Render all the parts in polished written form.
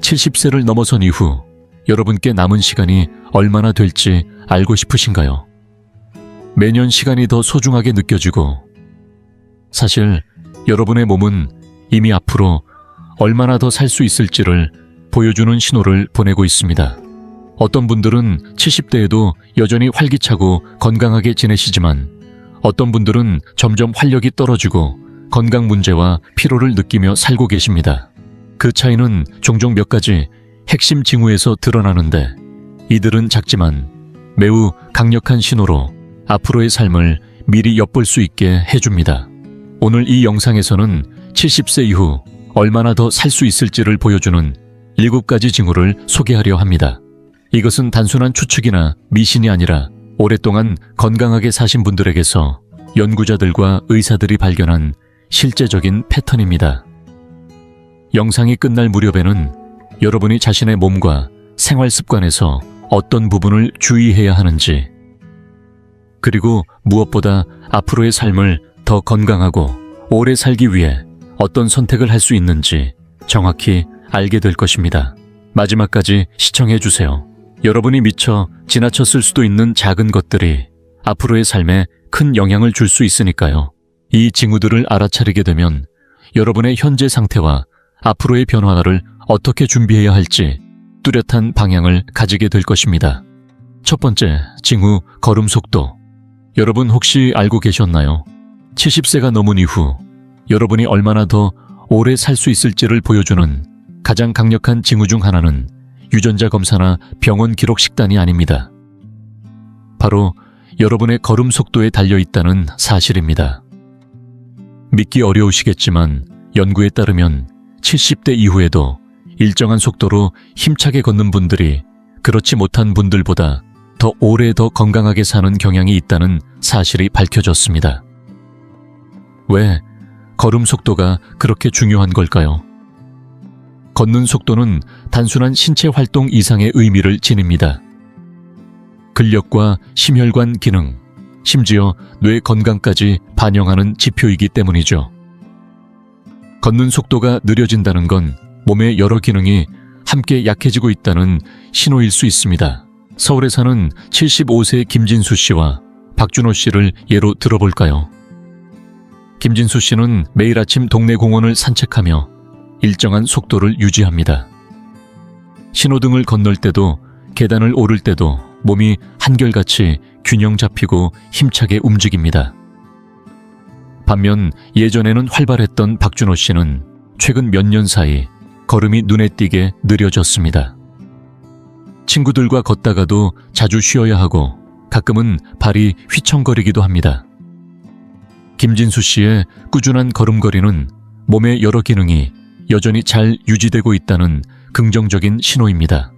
70세를 넘어선 이후 여러분께 남은 시간이 얼마나 될지 알고 싶으신가요? 매년 시간이 더 소중하게 느껴지고, 사실 여러분의 몸은 이미 앞으로 얼마나 더 살 수 있을지를 보여주는 신호를 보내고 있습니다. 어떤 분들은 70대에도 여전히 활기차고 건강하게 지내시지만, 어떤 분들은 점점 활력이 떨어지고 건강 문제와 피로를 느끼며 살고 계십니다. 그 차이는 종종 몇 가지 핵심 징후에서 드러나는데, 이들은 작지만 매우 강력한 신호로 앞으로의 삶을 미리 엿볼 수 있게 해줍니다. 오늘 이 영상에서는 70세 이후 얼마나 더 살 수 있을지를 보여주는 7가지 징후를 소개하려 합니다. 이것은 단순한 추측이나 미신이 아니라 오랫동안 건강하게 사신 분들에게서 연구자들과 의사들이 발견한 실제적인 패턴입니다. 영상이 끝날 무렵에는 여러분이 자신의 몸과 생활 습관에서 어떤 부분을 주의해야 하는지, 그리고 무엇보다 앞으로의 삶을 더 건강하고 오래 살기 위해 어떤 선택을 할 수 있는지 정확히 알게 될 것입니다. 마지막까지 시청해주세요. 여러분이 미처 지나쳤을 수도 있는 작은 것들이 앞으로의 삶에 큰 영향을 줄 수 있으니까요. 이 징후들을 알아차리게 되면 여러분의 현재 상태와 앞으로의 변화를 어떻게 준비해야 할지 뚜렷한 방향을 가지게 될 것입니다. 첫 번째, 징후 걸음 속도. 여러분 혹시 알고 계셨나요? 70세가 넘은 이후 여러분이 얼마나 더 오래 살 수 있을지를 보여주는 가장 강력한 징후 중 하나는 유전자 검사나 병원 기록 식단이 아닙니다. 바로 여러분의 걸음 속도에 달려있다는 사실입니다. 믿기 어려우시겠지만 연구에 따르면 70대 이후에도 일정한 속도로 힘차게 걷는 분들이 그렇지 못한 분들보다 더 오래 더 건강하게 사는 경향이 있다는 사실이 밝혀졌습니다. 왜 걸음 속도가 그렇게 중요한 걸까요? 걷는 속도는 단순한 신체 활동 이상의 의미를 지닙니다. 근력과 심혈관 기능, 심지어 뇌 건강까지 반영하는 지표이기 때문이죠. 걷는 속도가 느려진다는 건 몸의 여러 기능이 함께 약해지고 있다는 신호일 수 있습니다. 서울에 사는 75세 김진수 씨와 박준호 씨를 예로 들어볼까요? 김진수 씨는 매일 아침 동네 공원을 산책하며 일정한 속도를 유지합니다. 신호등을 건널 때도 계단을 오를 때도 몸이 한결같이 균형 잡히고 힘차게 움직입니다. 반면 예전에는 활발했던 박준호 씨는 최근 몇 년 사이 걸음이 눈에 띄게 느려졌습니다. 친구들과 걷다가도 자주 쉬어야 하고 가끔은 발이 휘청거리기도 합니다. 김진수 씨의 꾸준한 걸음걸이는 몸의 여러 기능이 여전히 잘 유지되고 있다는 긍정적인 신호입니다.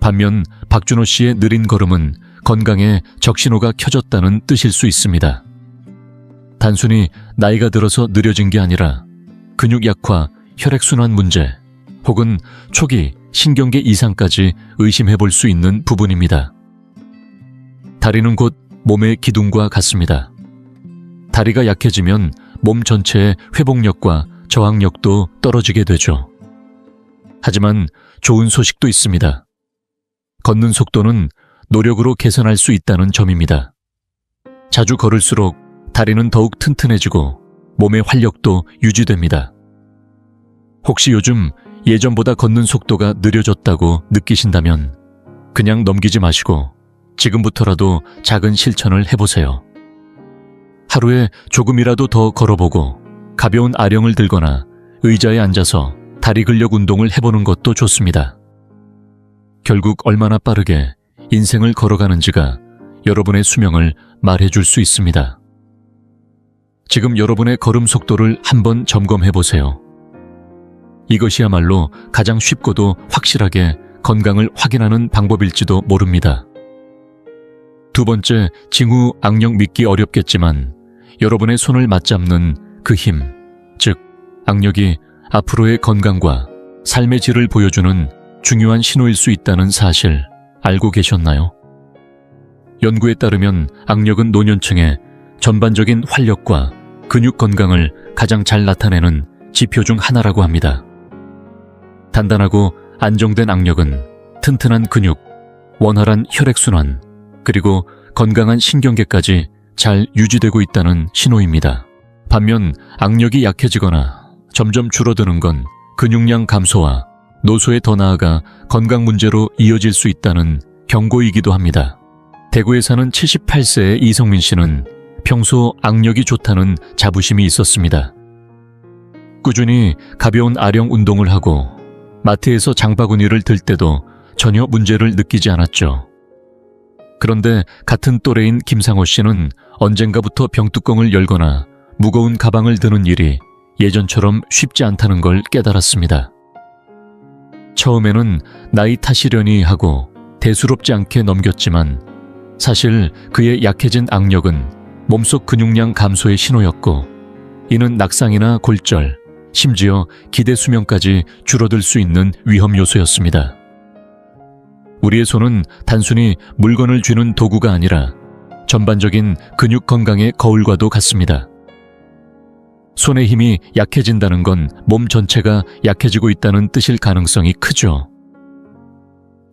반면 박준호 씨의 느린 걸음은 건강에 적신호가 켜졌다는 뜻일 수 있습니다. 단순히 나이가 들어서 느려진 게 아니라 근육 약화, 혈액순환 문제, 혹은 초기 신경계 이상까지 의심해 볼 수 있는 부분입니다. 다리는 곧 몸의 기둥과 같습니다. 다리가 약해지면 몸 전체의 회복력과 저항력도 떨어지게 되죠. 하지만 좋은 소식도 있습니다. 걷는 속도는 노력으로 개선할 수 있다는 점입니다. 자주 걸을수록 다리는 더욱 튼튼해지고 몸의 활력도 유지됩니다. 혹시 요즘 예전보다 걷는 속도가 느려졌다고 느끼신다면 그냥 넘기지 마시고 지금부터라도 작은 실천을 해보세요. 하루에 조금이라도 더 걸어보고 가벼운 아령을 들거나 의자에 앉아서 다리 근력 운동을 해보는 것도 좋습니다. 결국 얼마나 빠르게 인생을 걸어가는지가 여러분의 수명을 말해줄 수 있습니다. 지금 여러분의 걸음 속도를 한번 점검해보세요. 이것이야말로 가장 쉽고도 확실하게 건강을 확인하는 방법일지도 모릅니다. 두 번째, 징후 악력 믿기 어렵겠지만 여러분의 손을 맞잡는 그 힘, 즉 악력이 앞으로의 건강과 삶의 질을 보여주는 중요한 신호일 수 있다는 사실 알고 계셨나요? 연구에 따르면 악력은 노년층의 전반적인 활력과 근육 건강을 가장 잘 나타내는 지표 중 하나라고 합니다. 단단하고 안정된 악력은 튼튼한 근육, 원활한 혈액순환, 그리고 건강한 신경계까지 잘 유지되고 있다는 신호입니다. 반면 악력이 약해지거나 점점 줄어드는 건 근육량 감소와 노쇠에 더 나아가 건강 문제로 이어질 수 있다는 경고이기도 합니다. 대구에 사는 78세의 이성민 씨는 평소 악력이 좋다는 자부심이 있었습니다. 꾸준히 가벼운 아령 운동을 하고 마트에서 장바구니를 들 때도 전혀 문제를 느끼지 않았죠. 그런데 같은 또래인 김상호 씨는 언젠가부터 병뚜껑을 열거나 무거운 가방을 드는 일이 예전처럼 쉽지 않다는 걸 깨달았습니다. 처음에는 나이 탓이려니 하고 대수롭지 않게 넘겼지만 사실 그의 약해진 악력은 몸속 근육량 감소의 신호였고, 이는 낙상이나 골절, 심지어 기대 수명까지 줄어들 수 있는 위험 요소였습니다. 우리의 손은 단순히 물건을 쥐는 도구가 아니라 전반적인 근육 건강의 거울과도 같습니다. 손의 힘이 약해진다는 건 몸 전체가 약해지고 있다는 뜻일 가능성이 크죠.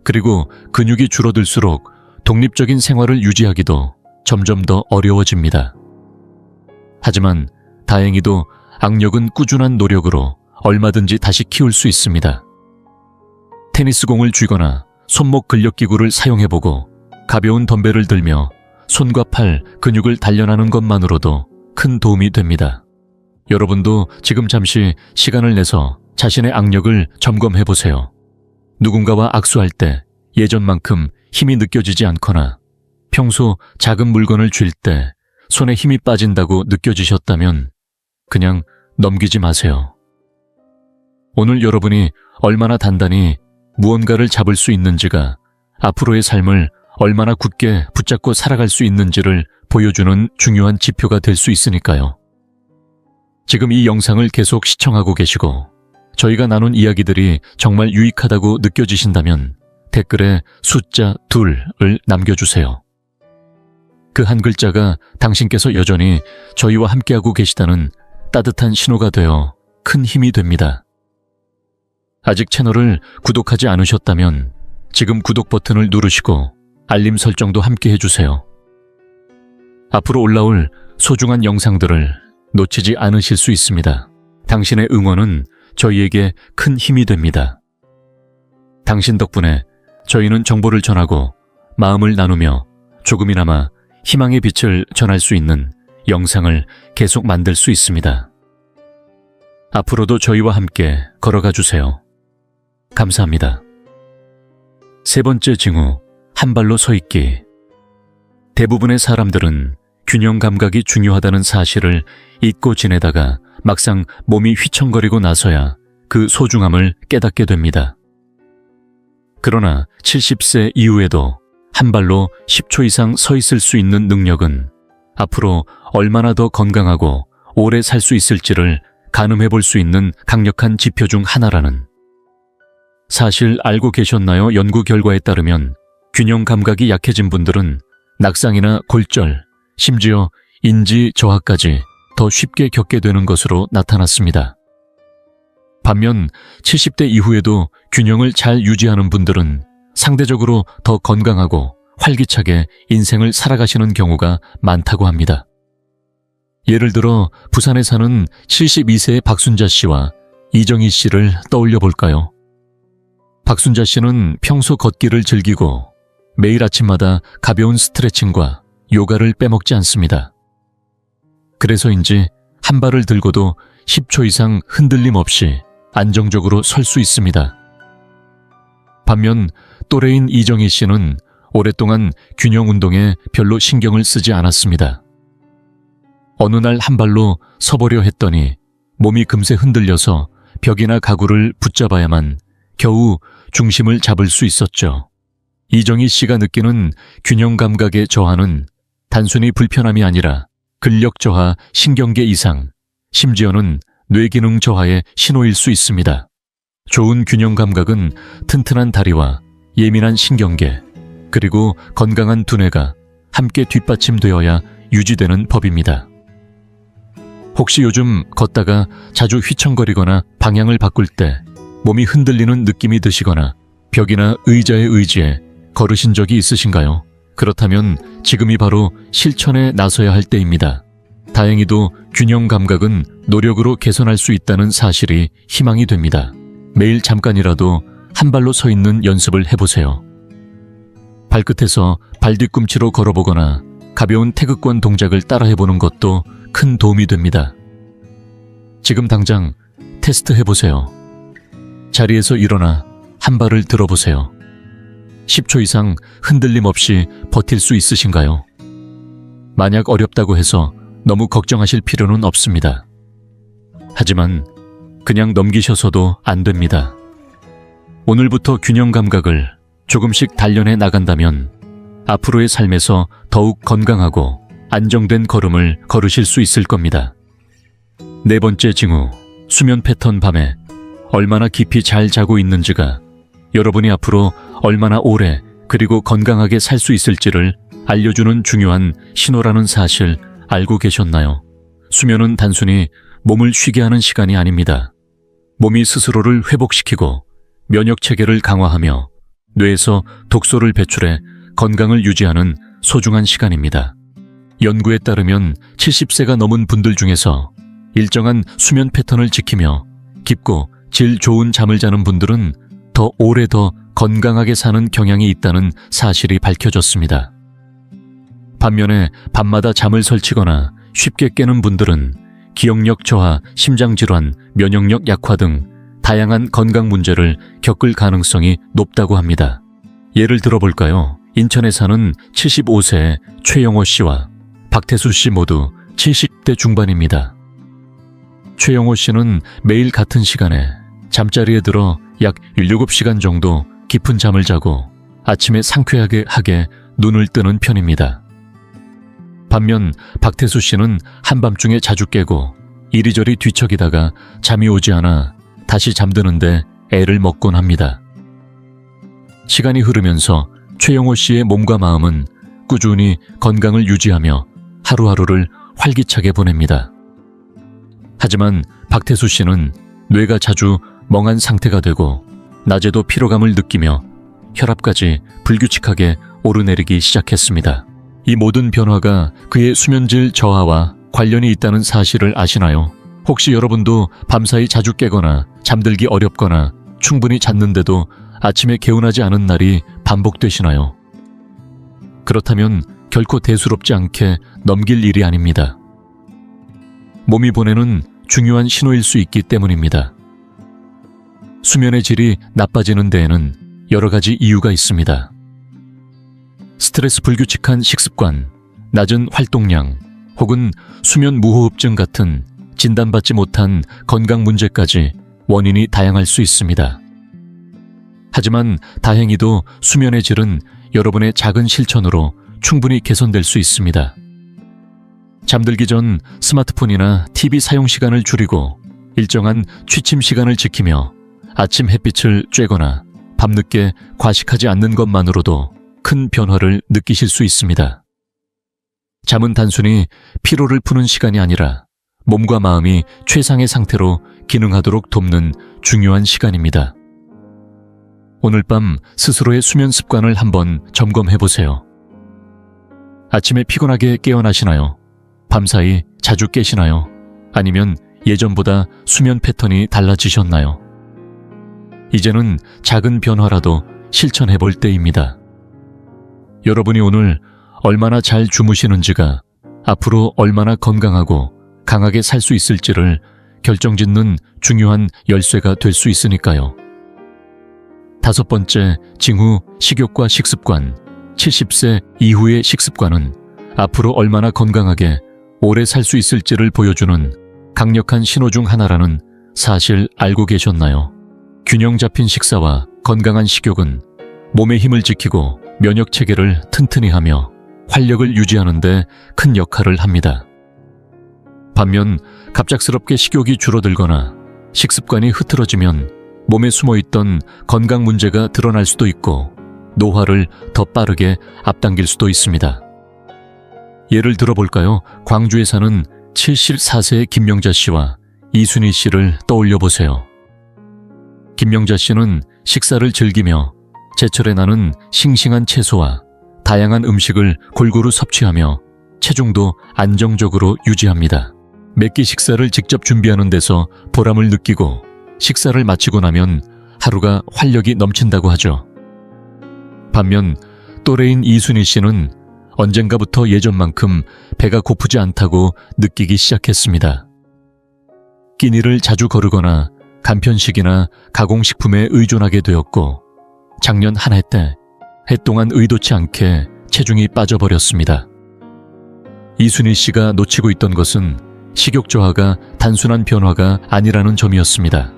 그리고 근육이 줄어들수록 독립적인 생활을 유지하기도 점점 더 어려워집니다. 하지만 다행히도 악력은 꾸준한 노력으로 얼마든지 다시 키울 수 있습니다. 테니스공을 쥐거나 손목 근력기구를 사용해보고 가벼운 덤벨을 들며 손과 팔 근육을 단련하는 것만으로도 큰 도움이 됩니다. 여러분도 지금 잠시 시간을 내서 자신의 악력을 점검해보세요. 누군가와 악수할 때 예전만큼 힘이 느껴지지 않거나 평소 작은 물건을 쥘 때 손에 힘이 빠진다고 느껴지셨다면 그냥 넘기지 마세요. 오늘 여러분이 얼마나 단단히 무언가를 잡을 수 있는지가 앞으로의 삶을 얼마나 굳게 붙잡고 살아갈 수 있는지를 보여주는 중요한 지표가 될 수 있으니까요. 지금 이 영상을 계속 시청하고 계시고 저희가 나눈 이야기들이 정말 유익하다고 느껴지신다면 댓글에 숫자 2을 남겨주세요. 그 한 글자가 당신께서 여전히 저희와 함께하고 계시다는 따뜻한 신호가 되어 큰 힘이 됩니다. 아직 채널을 구독하지 않으셨다면 지금 구독 버튼을 누르시고 알림 설정도 함께 해주세요. 앞으로 올라올 소중한 영상들을 놓치지 않으실 수 있습니다. 당신의 응원은 저희에게 큰 힘이 됩니다. 당신 덕분에 저희는 정보를 전하고 마음을 나누며 조금이나마 희망의 빛을 전할 수 있는 영상을 계속 만들 수 있습니다. 앞으로도 저희와 함께 걸어가 주세요. 감사합니다. 세 번째 징후, 한 발로 서 있기. 대부분의 사람들은 균형 감각이 중요하다는 사실을 잊고 지내다가 막상 몸이 휘청거리고 나서야 그 소중함을 깨닫게 됩니다. 그러나 70세 이후에도 한 발로 10초 이상 서 있을 수 있는 능력은 앞으로 얼마나 더 건강하고 오래 살 수 있을지를 가늠해 볼 수 있는 강력한 지표 중 하나라는 사실 알고 계셨나요? 연구 결과에 따르면 균형 감각이 약해진 분들은 낙상이나 골절, 심지어 인지 저하까지 더 쉽게 겪게 되는 것으로 나타났습니다. 반면 70대 이후에도 균형을 잘 유지하는 분들은 상대적으로 더 건강하고 활기차게 인생을 살아가시는 경우가 많다고 합니다. 예를 들어 부산에 사는 72세의 박순자 씨와 이정희 씨를 떠올려 볼까요? 박순자 씨는 평소 걷기를 즐기고 매일 아침마다 가벼운 스트레칭과 요가를 빼먹지 않습니다. 그래서인지 한 발을 들고도 10초 이상 흔들림 없이 안정적으로 설 수 있습니다. 반면 또래인 이정희 씨는 오랫동안 균형 운동에 별로 신경을 쓰지 않았습니다. 어느 날 한 발로 서보려 했더니 몸이 금세 흔들려서 벽이나 가구를 붙잡아야만 겨우 중심을 잡을 수 있었죠. 이정희 씨가 느끼는 균형 감각의 저하는 단순히 불편함이 아니라 근력 저하, 신경계 이상, 심지어는 뇌기능 저하의 신호일 수 있습니다. 좋은 균형 감각은 튼튼한 다리와 예민한 신경계, 그리고 건강한 두뇌가 함께 뒷받침되어야 유지되는 법입니다. 혹시 요즘 걷다가 자주 휘청거리거나 방향을 바꿀 때 몸이 흔들리는 느낌이 드시거나 벽이나 의자에 의지해 걸으신 적이 있으신가요? 그렇다면 지금이 바로 실천에 나서야 할 때입니다. 다행히도 균형 감각은 노력으로 개선할 수 있다는 사실이 희망이 됩니다. 매일 잠깐이라도 한 발로 서 있는 연습을 해보세요. 발끝에서 발 뒤꿈치로 걸어보거나 가벼운 태극권 동작을 따라해보는 것도 큰 도움이 됩니다. 지금 당장 테스트 해보세요. 자리에서 일어나 한 발을 들어보세요. 10초 이상 흔들림 없이 버틸 수 있으신가요? 만약 어렵다고 해서 너무 걱정하실 필요는 없습니다. 하지만 그냥 넘기셔서도 안 됩니다. 오늘부터 균형 감각을 조금씩 단련해 나간다면 앞으로의 삶에서 더욱 건강하고 안정된 걸음을 걸으실 수 있을 겁니다. 네 번째 징후, 수면 패턴. 밤에 얼마나 깊이 잘 자고 있는지가 여러분이 앞으로 얼마나 오래 그리고 건강하게 살 수 있을지를 알려주는 중요한 신호라는 사실 알고 계셨나요? 수면은 단순히 몸을 쉬게 하는 시간이 아닙니다. 몸이 스스로를 회복시키고 면역 체계를 강화하며 뇌에서 독소를 배출해 건강을 유지하는 소중한 시간입니다. 연구에 따르면 70세가 넘은 분들 중에서 일정한 수면 패턴을 지키며 깊고 질 좋은 잠을 자는 분들은 더 오래 더 건강하게 사는 경향이 있다는 사실이 밝혀졌습니다. 반면에 밤마다 잠을 설치거나 쉽게 깨는 분들은 기억력 저하, 심장질환, 면역력 약화 등 다양한 건강 문제를 겪을 가능성이 높다고 합니다. 예를 들어볼까요? 인천에 사는 75세의 최영호 씨와 박태수 씨 모두 70대 중반입니다. 최영호 씨는 매일 같은 시간에 잠자리에 들어 약 7시간 정도 깊은 잠을 자고 아침에 상쾌하게 눈을 뜨는 편입니다. 반면 박태수 씨는 한밤중에 자주 깨고 이리저리 뒤척이다가 잠이 오지 않아 다시 잠드는데 애를 먹곤 합니다. 시간이 흐르면서 최영호 씨의 몸과 마음은 꾸준히 건강을 유지하며 하루하루를 활기차게 보냅니다. 하지만 박태수 씨는 뇌가 자주 멍한 상태가 되고 낮에도 피로감을 느끼며 혈압까지 불규칙하게 오르내리기 시작했습니다. 이 모든 변화가 그의 수면질 저하와 관련이 있다는 사실을 아시나요? 혹시 여러분도 밤사이 자주 깨거나 잠들기 어렵거나 충분히 잤는데도 아침에 개운하지 않은 날이 반복되시나요? 그렇다면 결코 대수롭지 않게 넘길 일이 아닙니다. 몸이 보내는 중요한 신호일 수 있기 때문입니다. 수면의 질이 나빠지는 데에는 여러 가지 이유가 있습니다. 스트레스 불규칙한 식습관, 낮은 활동량, 혹은 수면 무호흡증 같은 진단받지 못한 건강 문제까지 원인이 다양할 수 있습니다. 하지만 다행히도 수면의 질은 여러분의 작은 실천으로 충분히 개선될 수 있습니다. 잠들기 전 스마트폰이나 TV 사용 시간을 줄이고 일정한 취침 시간을 지키며 아침 햇빛을 쬐거나 밤늦게 과식하지 않는 것만으로도 큰 변화를 느끼실 수 있습니다. 잠은 단순히 피로를 푸는 시간이 아니라 몸과 마음이 최상의 상태로 기능하도록 돕는 중요한 시간입니다. 오늘 밤 스스로의 수면 습관을 한번 점검해 보세요. 아침에 피곤하게 깨어나시나요? 밤사이 자주 깨시나요? 아니면 예전보다 수면 패턴이 달라지셨나요? 이제는 작은 변화라도 실천해 볼 때입니다. 여러분이 오늘 얼마나 잘 주무시는지가 앞으로 얼마나 건강하고 강하게 살 수 있을지를 결정짓는 중요한 열쇠가 될 수 있으니까요. 5번째, 징후, 식욕과 식습관. 70세 이후의 식습관은 앞으로 얼마나 건강하게 오래 살 수 있을지를 보여주는 강력한 신호 중 하나라는 사실 알고 계셨나요? 균형 잡힌 식사와 건강한 식욕은 몸의 힘을 지키고 면역 체계를 튼튼히 하며 활력을 유지하는 데 큰 역할을 합니다. 반면 갑작스럽게 식욕이 줄어들거나 식습관이 흐트러지면 몸에 숨어있던 건강 문제가 드러날 수도 있고 노화를 더 빠르게 앞당길 수도 있습니다. 예를 들어볼까요? 광주에 사는 74세의 김명자 씨와 이순희 씨를 떠올려 보세요. 김명자 씨는 식사를 즐기며 제철에 나는 싱싱한 채소와 다양한 음식을 골고루 섭취하며 체중도 안정적으로 유지합니다. 매끼 식사를 직접 준비하는 데서 보람을 느끼고 식사를 마치고 나면 하루가 활력이 넘친다고 하죠. 반면 또래인 이순희 씨는 언젠가부터 예전만큼 배가 고프지 않다고 느끼기 시작했습니다. 끼니를 자주 거르거나 간편식이나 가공식품에 의존하게 되었고 작년 한 해 때 해 동안 의도치 않게 체중이 빠져버렸습니다. 이순희 씨가 놓치고 있던 것은 식욕 저하가 단순한 변화가 아니라는 점이었습니다.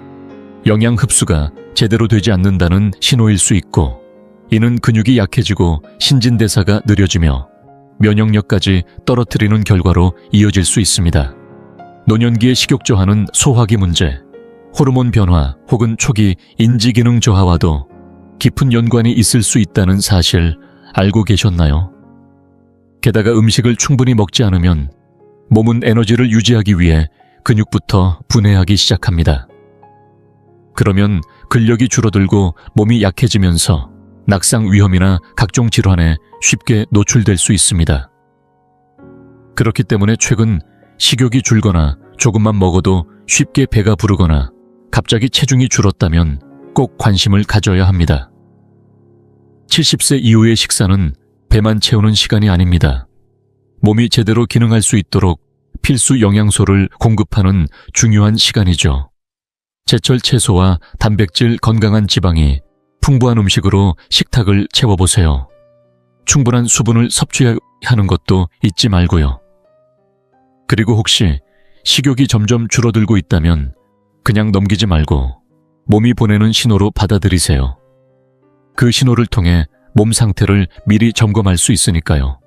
영양 흡수가 제대로 되지 않는다는 신호일 수 있고 이는 근육이 약해지고 신진대사가 느려지며 면역력까지 떨어뜨리는 결과로 이어질 수 있습니다. 노년기의 식욕 저하는 소화기 문제, 호르몬 변화 혹은 초기 인지기능 저하와도 깊은 연관이 있을 수 있다는 사실 알고 계셨나요? 게다가 음식을 충분히 먹지 않으면 몸은 에너지를 유지하기 위해 근육부터 분해하기 시작합니다. 그러면 근력이 줄어들고 몸이 약해지면서 낙상 위험이나 각종 질환에 쉽게 노출될 수 있습니다. 그렇기 때문에 최근 식욕이 줄거나 조금만 먹어도 쉽게 배가 부르거나 갑자기 체중이 줄었다면 꼭 관심을 가져야 합니다. 70세 이후의 식사는 배만 채우는 시간이 아닙니다. 몸이 제대로 기능할 수 있도록 필수 영양소를 공급하는 중요한 시간이죠. 제철 채소와 단백질, 건강한 지방이 풍부한 음식으로 식탁을 채워보세요. 충분한 수분을 섭취하는 것도 잊지 말고요. 그리고 혹시 식욕이 점점 줄어들고 있다면 그냥 넘기지 말고 몸이 보내는 신호로 받아들이세요. 그 신호를 통해 몸 상태를 미리 점검할 수 있으니까요.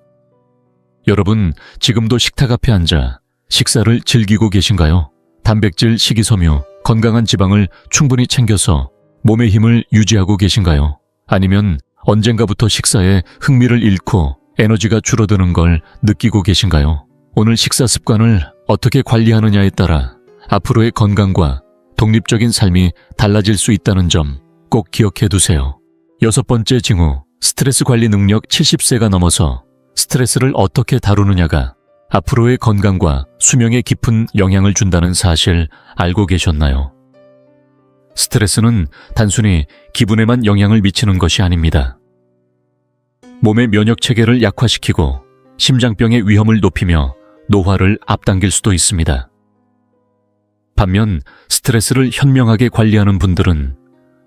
여러분, 지금도 식탁 앞에 앉아 식사를 즐기고 계신가요? 단백질, 식이섬유, 건강한 지방을 충분히 챙겨서 몸의 힘을 유지하고 계신가요? 아니면 언젠가부터 식사에 흥미를 잃고 에너지가 줄어드는 걸 느끼고 계신가요? 오늘 식사 습관을 어떻게 관리하느냐에 따라 앞으로의 건강과 독립적인 삶이 달라질 수 있다는 점 꼭 기억해 두세요. 6번째 징후, 스트레스 관리 능력. 70세가 넘어서 스트레스를 어떻게 다루느냐가 앞으로의 건강과 수명에 깊은 영향을 준다는 사실 알고 계셨나요? 스트레스는 단순히 기분에만 영향을 미치는 것이 아닙니다. 몸의 면역 체계를 약화시키고 심장병의 위험을 높이며 노화를 앞당길 수도 있습니다. 반면 스트레스를 현명하게 관리하는 분들은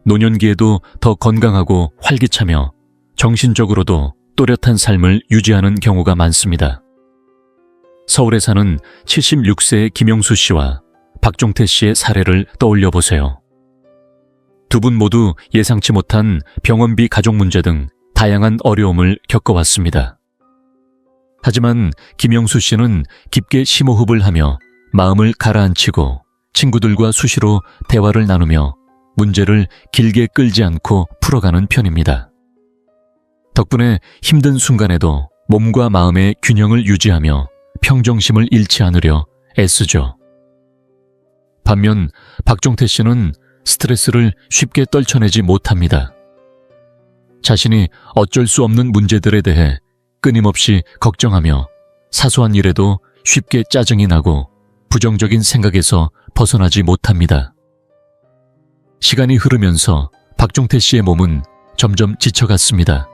노년기에도 더 건강하고 활기차며 정신적으로도 또렷한 삶을 유지하는 경우가 많습니다. 서울에 사는 76세의 김영수 씨와 박종태 씨의 사례를 떠올려 보세요. 두 분 모두 예상치 못한 병원비, 가족 문제 등 다양한 어려움을 겪어왔습니다. 하지만 김영수 씨는 깊게 심호흡을 하며 마음을 가라앉히고 친구들과 수시로 대화를 나누며 문제를 길게 끌지 않고 풀어가는 편입니다. 덕분에 힘든 순간에도 몸과 마음의 균형을 유지하며 평정심을 잃지 않으려 애쓰죠. 반면 박종태 씨는 스트레스를 쉽게 떨쳐내지 못합니다. 자신이 어쩔 수 없는 문제들에 대해 끊임없이 걱정하며 사소한 일에도 쉽게 짜증이 나고 부정적인 생각에서 벗어나지 못합니다. 시간이 흐르면서 박종태 씨의 몸은 점점 지쳐갔습니다.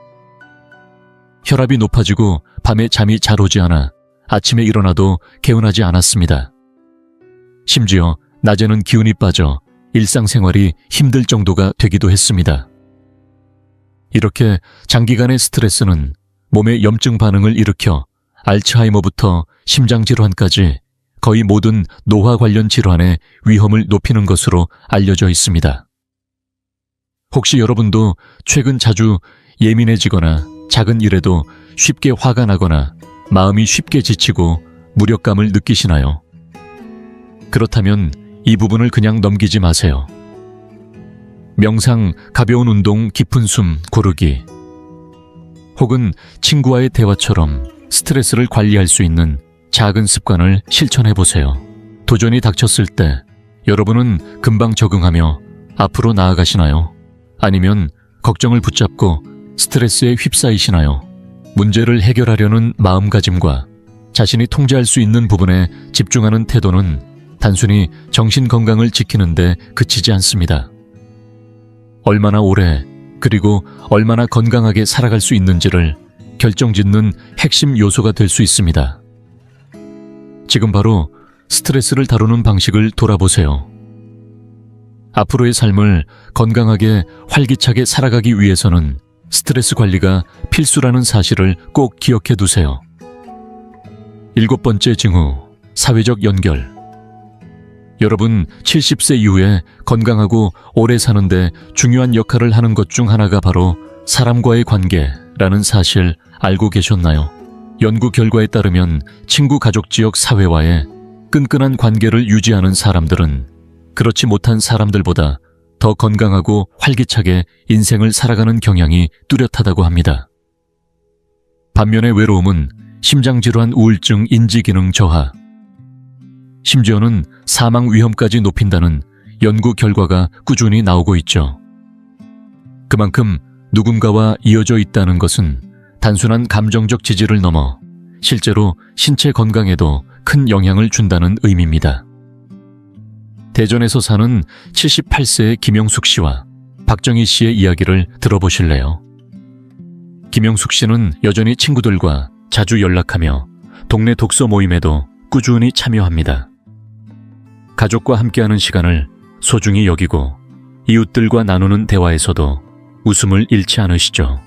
혈압이 높아지고 밤에 잠이 잘 오지 않아 아침에 일어나도 개운하지 않았습니다. 심지어 낮에는 기운이 빠져 일상생활이 힘들 정도가 되기도 했습니다. 이렇게 장기간의 스트레스는 몸에 염증 반응을 일으켜 알츠하이머부터 심장질환까지 거의 모든 노화 관련 질환의 위험을 높이는 것으로 알려져 있습니다. 혹시 여러분도 최근 자주 예민해지거나 작은 일에도 쉽게 화가 나거나 마음이 쉽게 지치고 무력감을 느끼시나요? 그렇다면 이 부분을 그냥 넘기지 마세요. 명상, 가벼운 운동, 깊은 숨 고르기, 혹은 친구와의 대화처럼 스트레스를 관리할 수 있는 작은 습관을 실천해 보세요. 도전이 닥쳤을 때 여러분은 금방 적응하며 앞으로 나아가시나요? 아니면 걱정을 붙잡고 스트레스에 휩싸이시나요? 문제를 해결하려는 마음가짐과 자신이 통제할 수 있는 부분에 집중하는 태도는 단순히 정신 건강을 지키는 데 그치지 않습니다. 얼마나 오래 그리고 얼마나 건강하게 살아갈 수 있는지를 결정짓는 핵심 요소가 될 수 있습니다. 지금 바로 스트레스를 다루는 방식을 돌아보세요. 앞으로의 삶을 건강하게 활기차게 살아가기 위해서는 스트레스 관리가 필수라는 사실을 꼭 기억해 두세요. 7번째 징후, 사회적 연결. 여러분 70세 이후에 건강하고 오래 사는데 중요한 역할을 하는 것 중 하나가 바로 사람과의 관계라는 사실 알고 계셨나요? 연구 결과에 따르면 친구 가족 지역 사회와의 끈끈한 관계를 유지하는 사람들은 그렇지 못한 사람들보다 더 건강하고 활기차게 인생을 살아가는 경향이 뚜렷하다고 합니다. 반면에 외로움은 심장질환, 우울증, 인지기능 저하, 심지어는 사망 위험까지 높인다는 연구 결과가 꾸준히 나오고 있죠. 그만큼 누군가와 이어져 있다는 것은 단순한 감정적 지지를 넘어 실제로 신체 건강에도 큰 영향을 준다는 의미입니다. 대전에서 사는 78세의 김영숙 씨와 박정희 씨의 이야기를 들어보실래요? 김영숙 씨는 여전히 친구들과 자주 연락하며 동네 독서 모임에도 꾸준히 참여합니다. 가족과 함께하는 시간을 소중히 여기고 이웃들과 나누는 대화에서도 웃음을 잃지 않으시죠.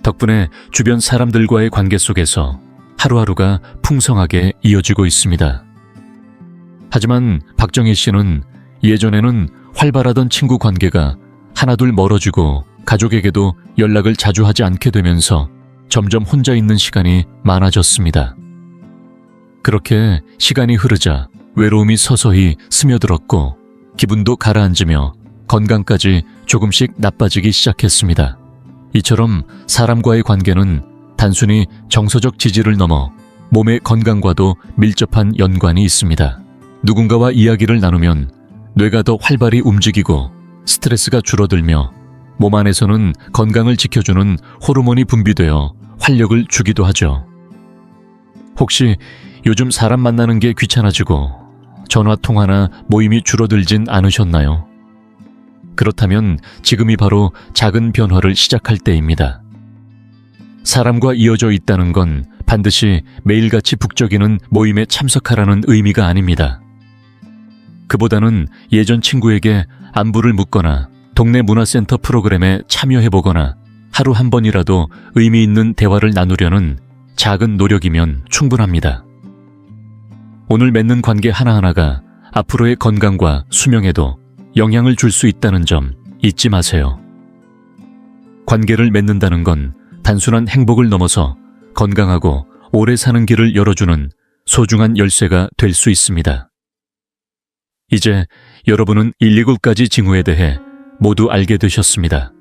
덕분에 주변 사람들과의 관계 속에서 하루하루가 풍성하게 이어지고 있습니다. 하지만 박정희 씨는 예전에는 활발하던 친구 관계가 하나둘 멀어지고 가족에게도 연락을 자주 하지 않게 되면서 점점 혼자 있는 시간이 많아졌습니다. 그렇게 시간이 흐르자 외로움이 서서히 스며들었고 기분도 가라앉으며 건강까지 조금씩 나빠지기 시작했습니다. 이처럼 사람과의 관계는 단순히 정서적 지지를 넘어 몸의 건강과도 밀접한 연관이 있습니다. 누군가와 이야기를 나누면 뇌가 더 활발히 움직이고 스트레스가 줄어들며 몸 안에서는 건강을 지켜주는 호르몬이 분비되어 활력을 주기도 하죠. 혹시 요즘 사람 만나는 게 귀찮아지고 전화 통화나 모임이 줄어들진 않으셨나요? 그렇다면 지금이 바로 작은 변화를 시작할 때입니다. 사람과 이어져 있다는 건 반드시 매일같이 북적이는 모임에 참석하라는 의미가 아닙니다. 그보다는 예전 친구에게 안부를 묻거나 동네 문화센터 프로그램에 참여해보거나 하루 한 번이라도 의미 있는 대화를 나누려는 작은 노력이면 충분합니다. 오늘 맺는 관계 하나하나가 앞으로의 건강과 수명에도 영향을 줄 수 있다는 점 잊지 마세요. 관계를 맺는다는 건 단순한 행복을 넘어서 건강하고 오래 사는 길을 열어주는 소중한 열쇠가 될 수 있습니다. 이제 여러분은 129가지 징후에 대해 모두 알게 되셨습니다.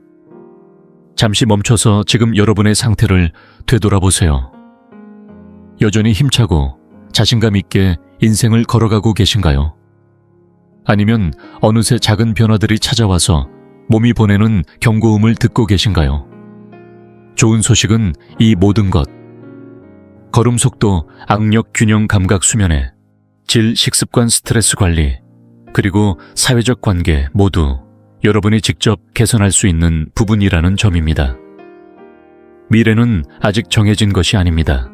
잠시 멈춰서 지금 여러분의 상태를 되돌아보세요. 여전히 힘차고 자신감 있게 인생을 걸어가고 계신가요? 아니면 어느새 작은 변화들이 찾아와서 몸이 보내는 경고음을 듣고 계신가요? 좋은 소식은 이 모든 것, 걸음 속도, 악력 균형 감각 수면회, 질 식습관 스트레스 관리, 그리고 사회적 관계 모두 여러분이 직접 개선할 수 있는 부분이라는 점입니다. 미래는 아직 정해진 것이 아닙니다.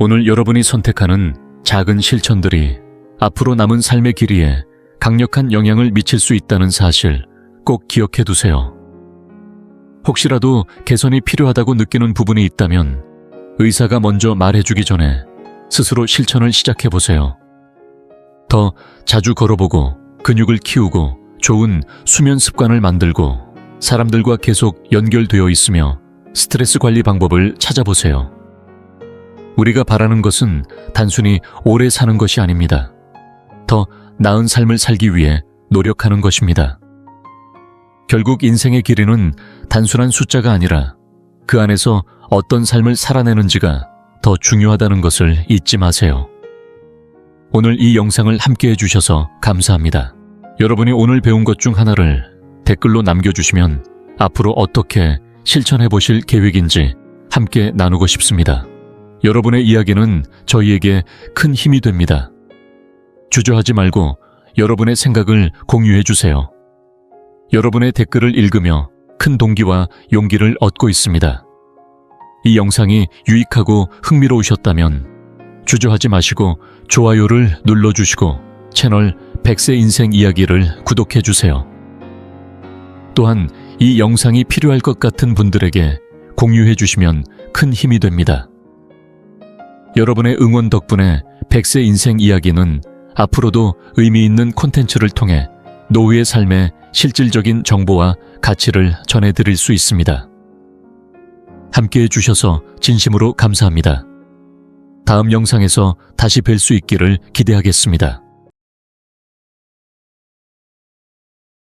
오늘 여러분이 선택하는 작은 실천들이 앞으로 남은 삶의 길이에 강력한 영향을 미칠 수 있다는 사실 꼭 기억해 두세요. 혹시라도 개선이 필요하다고 느끼는 부분이 있다면 의사가 먼저 말해주기 전에 스스로 실천을 시작해 보세요. 더 자주 걸어보고 근육을 키우고 좋은 수면 습관을 만들고 사람들과 계속 연결되어 있으며 스트레스 관리 방법을 찾아보세요. 우리가 바라는 것은 단순히 오래 사는 것이 아닙니다. 더 나은 삶을 살기 위해 노력하는 것입니다. 결국 인생의 길이는 단순한 숫자가 아니라 그 안에서 어떤 삶을 살아내는지가 더 중요하다는 것을 잊지 마세요. 오늘 이 영상을 함께 해주셔서 감사합니다. 여러분이 오늘 배운 것 중 하나를 댓글로 남겨주시면 앞으로 어떻게 실천해 보실 계획인지 함께 나누고 싶습니다. 여러분의 이야기는 저희에게 큰 힘이 됩니다. 주저하지 말고 여러분의 생각을 공유해 주세요. 여러분의 댓글을 읽으며 큰 동기와 용기를 얻고 있습니다. 이 영상이 유익하고 흥미로우셨다면 주저하지 마시고 좋아요를 눌러주시고 채널 100세 인생 이야기를 구독해 주세요. 또한 이 영상이 필요할 것 같은 분들에게 공유해 주시면 큰 힘이 됩니다. 여러분의 응원 덕분에 100세 인생 이야기는 앞으로도 의미 있는 콘텐츠를 통해 노후의 삶의 실질적인 정보와 가치를 전해드릴 수 있습니다. 함께해 주셔서 진심으로 감사합니다. 다음 영상에서 다시 뵐 수 있기를 기대하겠습니다.